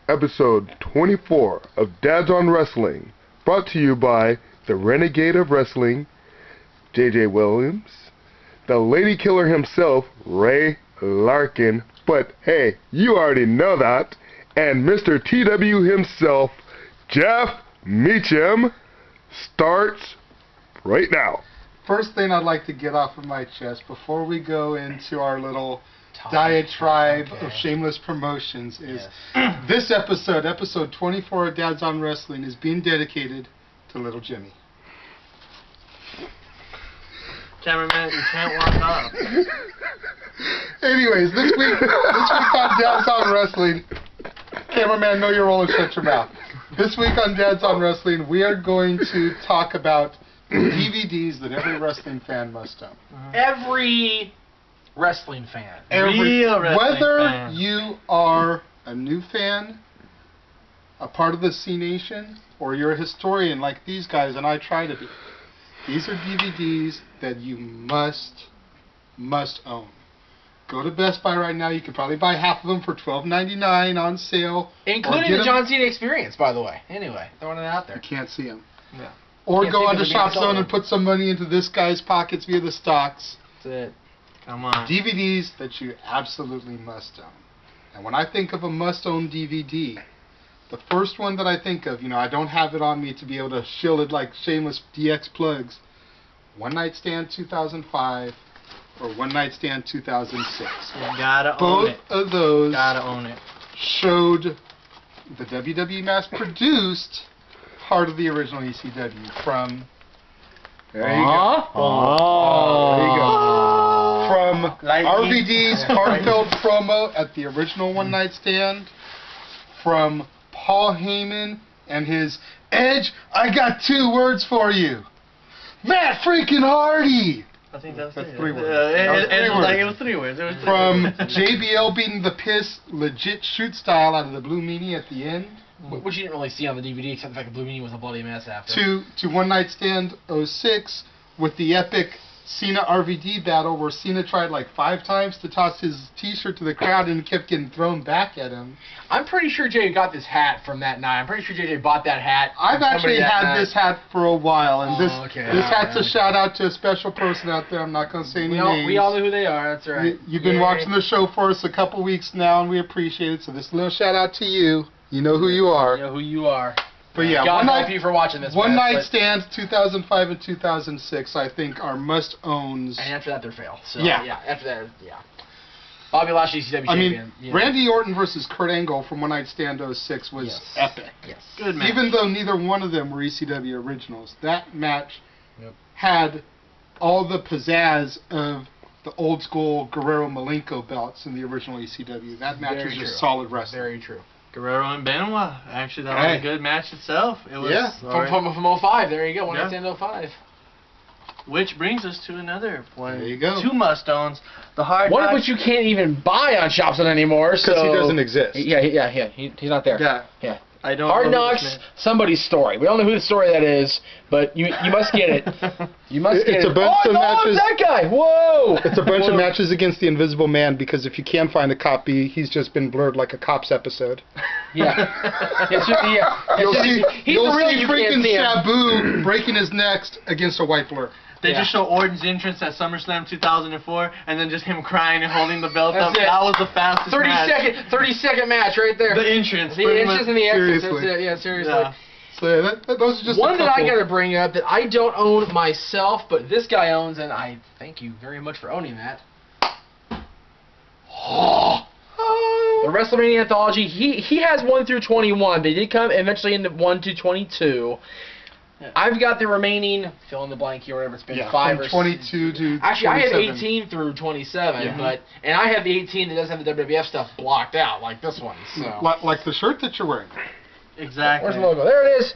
episode 24 of Dads on Wrestling, brought to you by the Renegade of Wrestling, J.J. Williams, the Lady Killer himself, Ray Larkin, but hey, you already know that, and Mr. TW himself, Jeff Meacham, starts right now. First thing I'd like to get off of my chest before we go into our little diatribe of shameless promotions is this episode 24 of Dads on Wrestling, is being dedicated to little Jimmy. Cameraman, you can't walk up. Anyways, this week on Dads on Wrestling, cameraman, know your role and shut your mouth. This week on Dads on Wrestling, we are going to talk about DVDs that every wrestling fan must own. Every wrestling fan. Whether you are a new fan, a part of the C Nation, or you're a historian like these guys, and I try to be. These are DVDs that you must own. Go to Best Buy right now. You can probably buy half of them for $12.99 on sale. Including the John Cena Experience, by the way. Anyway, throwing it out there. You can't see them. Yeah. Or go onto Shop Zone and put some money into this guy's pockets via the stocks. That's it. Come on. DVDs that you absolutely must own. And when I think of a must-own DVD, the first one that I think of, I don't have it on me to be able to shield it like shameless DX plugs, One Night Stand 2005 or One Night Stand 2006. You gotta own it. Both of those gotta own it. showed the WWE mass-produced part of the original ECW from... There you go. There you go. From RVD's heartfelt promo at the original One Night Stand, from Paul Heyman and his Edge, I got 2 words for you. Matt freaking Hardy! I think that's 3 words. It was 3 words. From JBL beating the piss legit shoot style out of the Blue Meanie at the end. Which you didn't really see on the DVD, except the fact that Blue Meanie was a bloody mess after. To One Night Stand 06 with the epic Cena RVD battle where Cena tried like 5 times to toss his t-shirt to the crowd and kept getting thrown back at him. I'm pretty sure Jay got this hat from that night. I'm pretty sure JJ bought that hat. I've actually had this hat for a while, and this hat's a shout out to a special person out there. I'm not going to say any names. We all know who they are, that's right. You've been watching the show for us a couple weeks now, and we appreciate it, so this little shout out to you. You know who you are. You know who you are. But yeah, God help you for watching this. One Night Stand 2005 and 2006, I think, are must-owns. And after that, they're fail. So, yeah. After that, yeah. Bobby Lashley, ECW champion. Randy Orton versus Kurt Angle from One Night Stand 06 was epic. Yes. Good match. Even though neither one of them were ECW originals, that match had all the pizzazz of the old school Guerrero Malenko belts in the original ECW. That match was just solid wrestling. Very true. Guerrero and Benoit. Actually, that was a good match itself. It was from 05. There you go. One Night Stand 05. Which brings us to another one. There you go. 2 must-owns. The Hard One Knocks. of which you can't even buy on Shopson anymore. Because he doesn't exist. Yeah. He's not there. Yeah. I don't Hard know Knocks, somebody's story. We don't know who the story that is, but you must get it. You must get it. It's a bunch of matches. That guy! Whoa! It's a bunch of matches against the Invisible Man, because if you can find a copy, he's just been blurred like a Cops episode. Yeah. You'll see you freaking can't see him. Sabu breaking his neck against a white blur. They just show Orton's entrance at SummerSlam 2004, and then just him crying and holding the belt up. That's it. That was the fastest 30 second match right there. The entrance. The entrance and the exit. Seriously. That's it. Yeah, seriously. Yeah. So those are just one a that couple. I gotta bring up that I don't own myself, but this guy owns, and I thank you very much for owning that. The WrestleMania Anthology. He has 1 through 21. They did come eventually into 1 to 22. Yeah. I've got the remaining, fill in the blank here, whatever it's been, 5 or 22 to actually, 27. I have 18 through 27, and I have the 18 that doesn't have the WWF stuff blocked out, like this one. So. Like the shirt that you're wearing. Exactly. Where's the logo? There it is.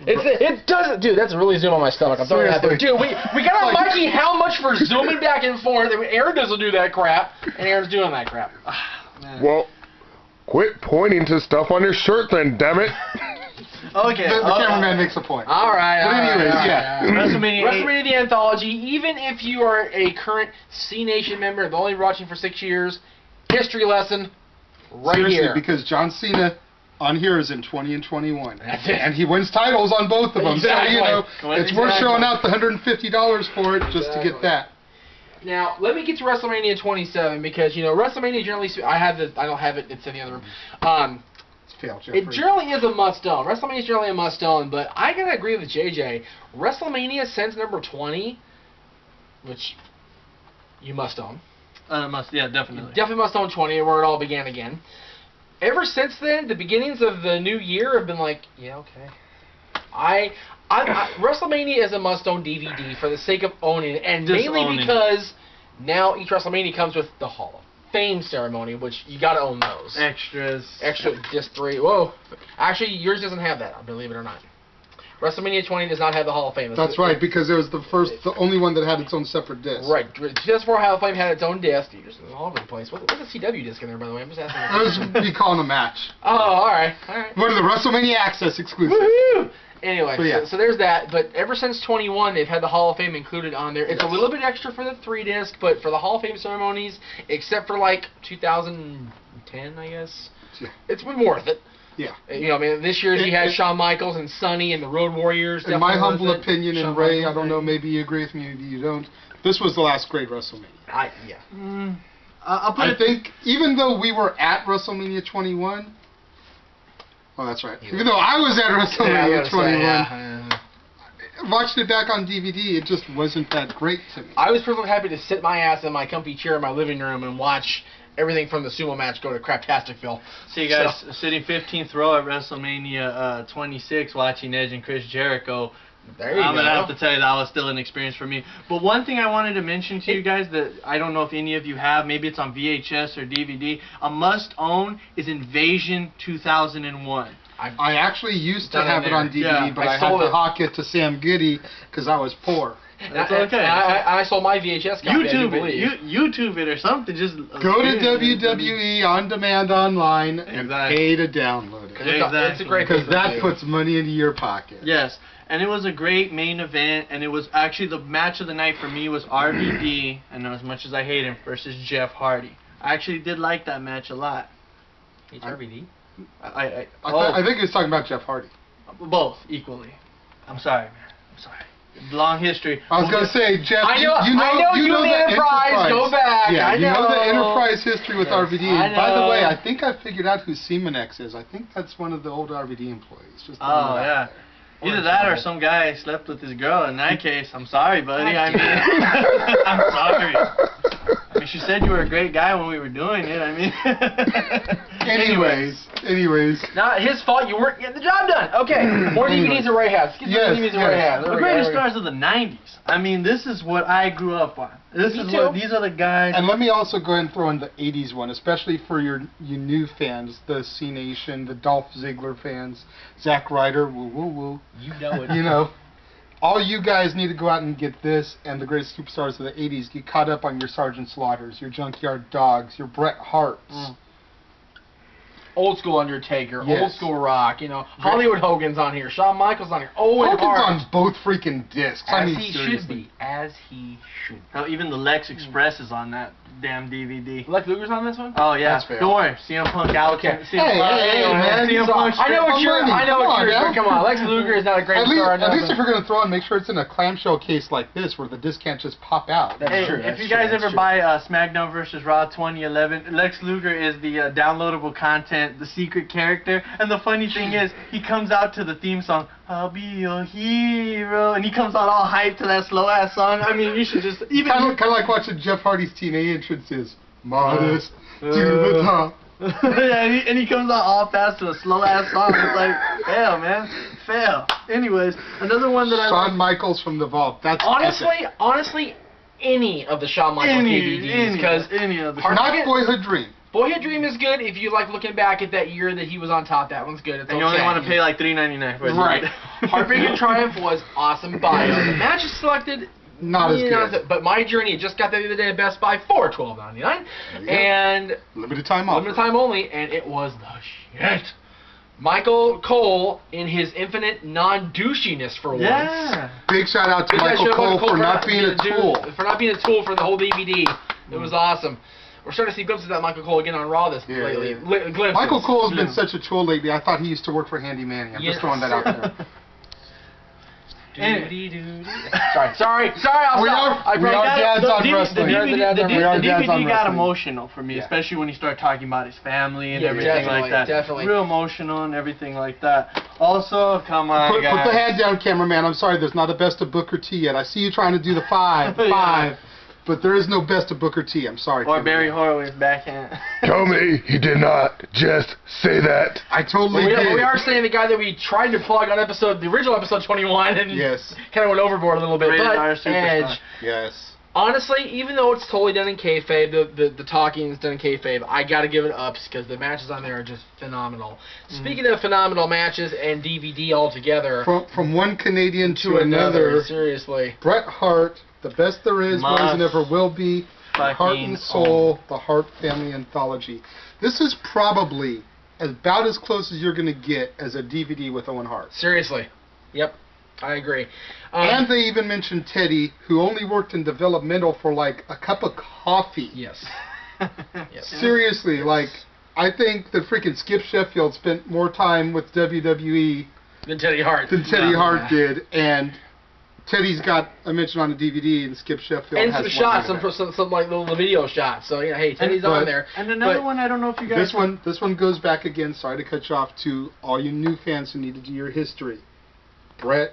It doesn't, dude. That's really zoom on my stomach. I'm throwing that there, dude. We got on Mikey how much for zooming back and forth. I mean, Aaron doesn't do that crap, and Aaron's doing that crap. Well, quit pointing to stuff on your shirt then, damn it. Okay. The cameraman makes a point. All right. But anyways, WrestleMania the Anthology. Even if you are a current C Nation member and only watching for 6 years, history lesson right Seriously, here. because John Cena on here is in 20 and 21. That's it. And he wins titles on both of them. Exactly. So, you know, Well, it's worth exactly. showing out the $150 for it just to Exactly. get that. Now, let me get to WrestleMania 27 because, you know, WrestleMania generally, I don't have it, it's in the other room. It's failed, Jeffrey. It generally is a must-own. WrestleMania is generally a must-own, but I gotta agree with JJ. WrestleMania since number 20, which you must own. Yeah, definitely. Definitely must own 20, where it all began again. Ever since then, the beginnings of the new year have been like, yeah, okay. WrestleMania is a must-own DVD for the sake of owning it, and Just mainly owning it. because now each WrestleMania comes with the Hall of Fame ceremony, which you gotta own those. Extras. Extra disc 3. Whoa. Actually, yours doesn't have that, believe it or not. WrestleMania 20 does not have the Hall of Fame. That's right, because it was the only one that had its own separate disc. Right. 2004 Hall of Fame had its own disc. It's all over the place. What's the CW disc in there, by the way? I'm just asking. That was me calling a match. Oh, alright. Alright. One of the WrestleMania Access exclusives. Woohoo! Anyway, But yeah. so there's that. But ever since 21, they've had the Hall of Fame included on there. It's a little bit extra for the 3-disc, but for the Hall of Fame ceremonies, except for like 2010, I guess, Yeah. it's been worth it. Yeah. You know, I mean, this year you had Shawn Michaels and Sonny and the Road Warriors. In my definitely humble worth it. opinion, Shawn and Ray, Michaels, I don't know, maybe you agree with me, maybe you don't. This was the last great WrestleMania. Yeah. I'll put I it. think, even though we were at WrestleMania 21, oh, that's right. Even though I was at WrestleMania 21, watching it back on DVD, it just wasn't that great to me. I was perfectly happy to sit my ass in my comfy chair in my living room and watch everything from the sumo match go to Craptasticville. See, guys, sitting 15th row at WrestleMania 26, watching Edge and Chris Jericho. There you I'm go. gonna have to tell you that was still an experience for me. But one thing I wanted to mention to you guys that I don't know if any of you have, maybe it's on VHS or DVD, a must-own is Invasion 2001. I actually used to Done in have it there. on DVD, Yeah, but I I had sold to it. hawk it to Sam Goody because I was poor. That's okay. I sold my VHS copy, I do YouTube believe. it. YouTube it or something. Just Go to WWE On Demand online and Exactly. pay to download it. It's a great Because that pay-per-view. puts money into your pocket. Yes, and it was a great main event, and it was actually the match of the night for me was RVD, and as much as I hate him, versus Jeff Hardy. I actually did like that match a lot. HRVD? I think he was talking about Jeff Hardy. Both equally. I'm sorry, man. I'm sorry. Long history. I was going to say, Jeff, I know you know the the Enterprise. Go back. Yeah, I you know the know. Enterprise history with RVD. I And by the know. way, I think I figured out who Seamonex is. I think that's one of the old RVD employees. Just throwing Oh it out yeah. there. Either that or some guy slept with his girl. In that case, I'm sorry, buddy. I mean, I'm sorry. I mean, she said you were a great guy when we were doing it. I mean. Anyways. Not his fault. You weren't getting the job done. Okay. More DVDs than Ray has. Get Yes, more DVDs than Ray has. There The we go, greatest there we go. stars of the '90s. I mean, this is what I grew up on. This Me is too. what these are the guys. And let me also go ahead and throw in the 80s one, especially for you new fans, the C Nation, the Dolph Ziggler fans, Zack Ryder, woo woo woo. You know it. You know, all you guys need to go out and get this and the greatest superstars of the 80s. Get caught up on your Sergeant Slaughters, your Junkyard Dogs, your Bret Harts. Old school Undertaker, Yes. old school Rock, you know, Hollywood Hogan's on here, Shawn Michaels on here, Owen Hogan's Hart. on both freaking discs. I As mean, he seriously. should be. As he should be. Hell, even the Lex Express is on that damn DVD. Lex Luger's on this one? Oh yeah. That's fair. Don't worry, CM Punk out. Okay. CM Hey, Punk, man, CM Punk I know what you're. money. I know Come what on, you're. man. Come on, Lex Luger is not a great At least, star. at least if you're going to throw it, make sure it's in a clamshell case like this where the disc can't just pop out. That's Hey, true, if that's you true, guys that's ever true. buy SmackDown vs. Raw 2011, Lex Luger is the downloadable content, the secret character. And the funny thing is, he comes out to the theme song, "I'll be your hero," and he comes out all hyped to that slow ass song. I mean, you should just even. Kind of like watching Jeff Hardy's TNA entrances. Modest to the top. Yeah, and he comes out all fast to a slow ass song. It's like, fail, man, fail. Anyways, another one that I Shawn like. Michaels from the Vault. That's Honestly, any of the Shawn Michaels DVDs, because any of the. epic. Not Boyhood Dream. Boyhood Dream is good if you like looking back at that year that he was on top. That one's good. It's And you only want to pay like $3.99 for it. Right. Heartbreaking Triumph was awesome bio. The match is selected. Not as good. But My Journey just got that the other day at Best Buy for $12.99, and Limited time offer. limited time only, and it was the shit. Michael Cole in his infinite non-douchiness for once. Yeah. Big shout out to Big Michael shout out Cole to for not being a tool. For not being a tool for the whole DVD. It was awesome. We're starting to see glimpses of that Michael Cole again on Raw lately. Yeah. Glimpses. Michael Cole has been such a troll lately. I thought he used to work for Handy Manny. I'm just throwing that out there. Sorry. I'll stop. We are dads on wrestling. The We are dads on DVD got wrestling. emotional for me, especially when he started talking about his family and everything like that. Definitely. Real emotional and everything like that. Also, come on, Put guys. the hand down, cameraman. I'm sorry, there's not a best of Booker T yet. I see you trying to do the five, but there is no best of Booker T. I'm sorry. Or cameraman. Barry Horowitz backhand. Tell me he did not just say that. I totally did. We are saying the guy that we tried to plug on the original episode 21 and Yes. kind of went overboard a little bit. Rated But R superstar. Edge, Yes. honestly, even though it's totally done in kayfabe, the talking is done in kayfabe, I gotta give it ups because the matches on there are just phenomenal. Speaking of phenomenal matches and DVD altogether, From one Canadian to another, seriously. Bret Hart, the best there is, was and ever will be, Heart and Soul, the Hart Family Anthology. This is probably about as close as you're going to get as a DVD with Owen Hart. Seriously. Yep, I agree. And they even mentioned Teddy, who only worked in developmental for like a cup of coffee. Yes. Seriously, like, I think that freaking Skip Sheffield spent more time with WWE Than Teddy Hart. did, and Teddy's got a mention on a DVD, and Skip Sheffield And has some shots, one some like little video shots. So yeah, hey, Teddy's on there. And another But one, I don't know if you guys... This one goes back again, sorry to cut you off, to all you new fans who need to do your history. Bret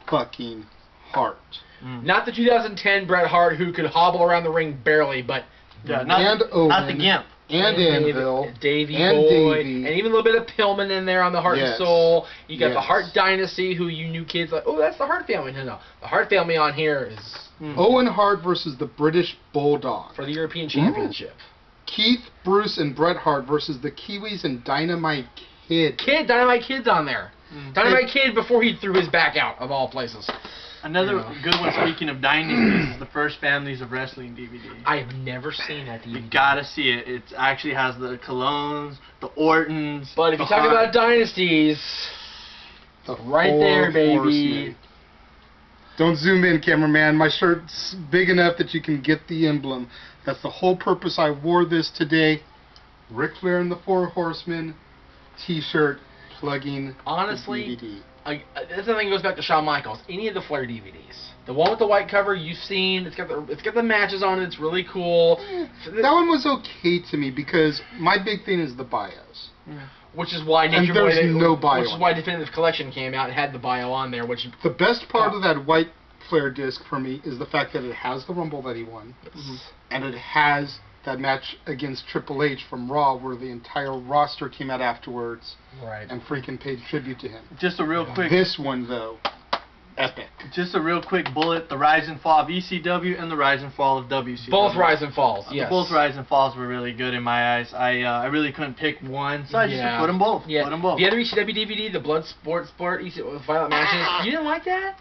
fucking Hart. Not the 2010 Bret Hart who could hobble around the ring barely, but Yeah, And Owen. not the Gimp. And Anvil. Davey and Boy, Davey. and even a little bit of Pillman in there on the Heart and Yes. Soul. You got the Yes. Hart Dynasty, who you new kids like, oh, that's the Hart family. No, the Hart family on here is Owen Hart versus the British Bulldog. for the European Championship. Keith, Bruce, and Bret Hart versus the Kiwis and Dynamite Kid. Dynamite Kid's on there. Dynamite Kid before he threw his back out, of all places. Another good one, speaking of dynasties, is the First Families of Wrestling DVD. I have never seen that DVD. You gotta see it. It actually has the Colognes, the Ortons. But if you the talk Hart- about dynasties, The right there, Four baby. Horsemen. Don't zoom in, cameraman. My shirt's big enough that you can get the emblem. That's the whole purpose I wore this today. Ric Flair and the Four Horsemen t-shirt plugging Honestly, the DVD. This thing goes back to Shawn Michaels. Any of the Flair DVDs, the one with the white cover you've seen, it's got the matches on it. It's really cool. That one was okay to me because my big thing is the bios. Which is why And there's no bio Which is on why it. Definitive Collection came out and had the bio on there. Which The best part of that white Flair disc for me is the fact that it has the Rumble that he won, and it has that match against Triple H from Raw where the entire roster came out afterwards right. and freaking paid tribute to him. Just a real quick, This one, though, epic. just a real quick bullet: the rise and fall of ECW and the rise and fall of WCW. Both rise and falls. Yes. Both rise and falls were really good in my eyes. I really couldn't pick one, so I just put them both. Yeah. Put them both. The other ECW DVD, the Blood Sport Violent Matches. You didn't like that?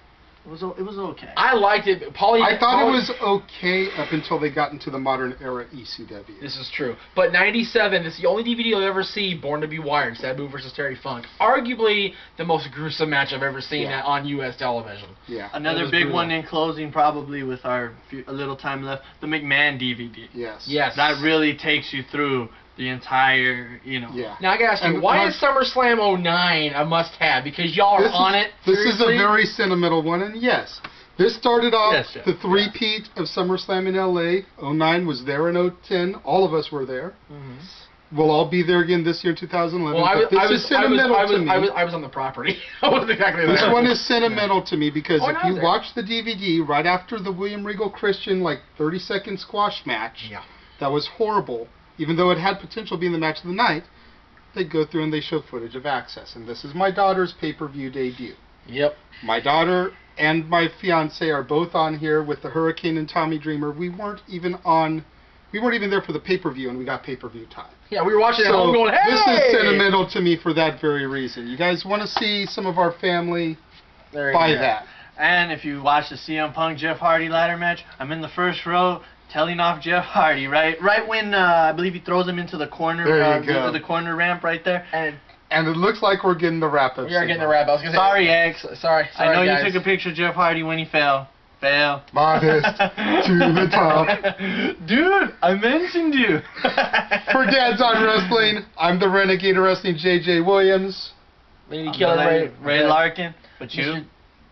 It was okay. I liked it. Paulie. I thought Paulie- it was okay up until they got into the modern era ECW. This is true. But 97, this is the only DVD you'll ever see, Born to be Wired, Sabu versus Terry Funk. Arguably the most gruesome match I've ever seen on U.S. television. Yeah. Another was big brutal. one in closing, probably with a little time left, the McMahon DVD. Yes. Yes. That really takes you through the entire, Yeah. Now I gotta ask you, And why my- is SummerSlam 09 a must-have? Because y'all are on it. This is a seriously? very sentimental one, and yes, this started off Yes, Jeff. the three-peat of SummerSlam in LA. 09 was there in 010. All of us were there. We'll all be there again this year, 2011. Well, but this is sentimental to me. I was on the property. I wasn't exactly there. This one is sentimental to me because Oh, if I was you there. watch the DVD right after the William Regal Christian 30-second squash match, Yeah. that was horrible. Even though it had potential being the match of the night, they go through and they show footage of Access. And this is my daughter's pay-per-view debut. Yep. My daughter and my fiance are both on here with the Hurricane and Tommy Dreamer. We weren't even there for the pay-per-view, and we got pay-per-view time. Yeah, we were watching it at So home going, hey! this is sentimental to me for that very reason. You guys want to see some of our family? There you Buy go. that. And if you watch the CM Punk Jeff Hardy ladder match, I'm in the first row telling off Jeff Hardy, right when I believe he throws him into the corner, There you go. the corner ramp right there. And it looks like we're getting the wrap-up. We are getting the wrap. I was gonna say, Sorry, Eggs. Sorry, I know guys. you took a picture of Jeff Hardy when he fell. Fail. Modest to the top. Dude, I mentioned you. For Dads on Wrestling, I'm the Renegade of Wrestling, JJ Williams. Lady I'm Killer Ray Larkin. But you? Mr.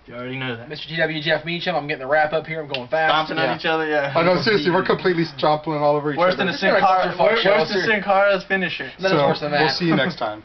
You already know that. Mr. GW Jeff Meacham. I'm getting the wrap up here. I'm going fast. Stomping on each other, yeah. I know, seriously, we're completely stomping all over each Worse other. than a It's been a clusterfuck show, Sin Cara's finisher. Then it's worse than that. We'll see you next time.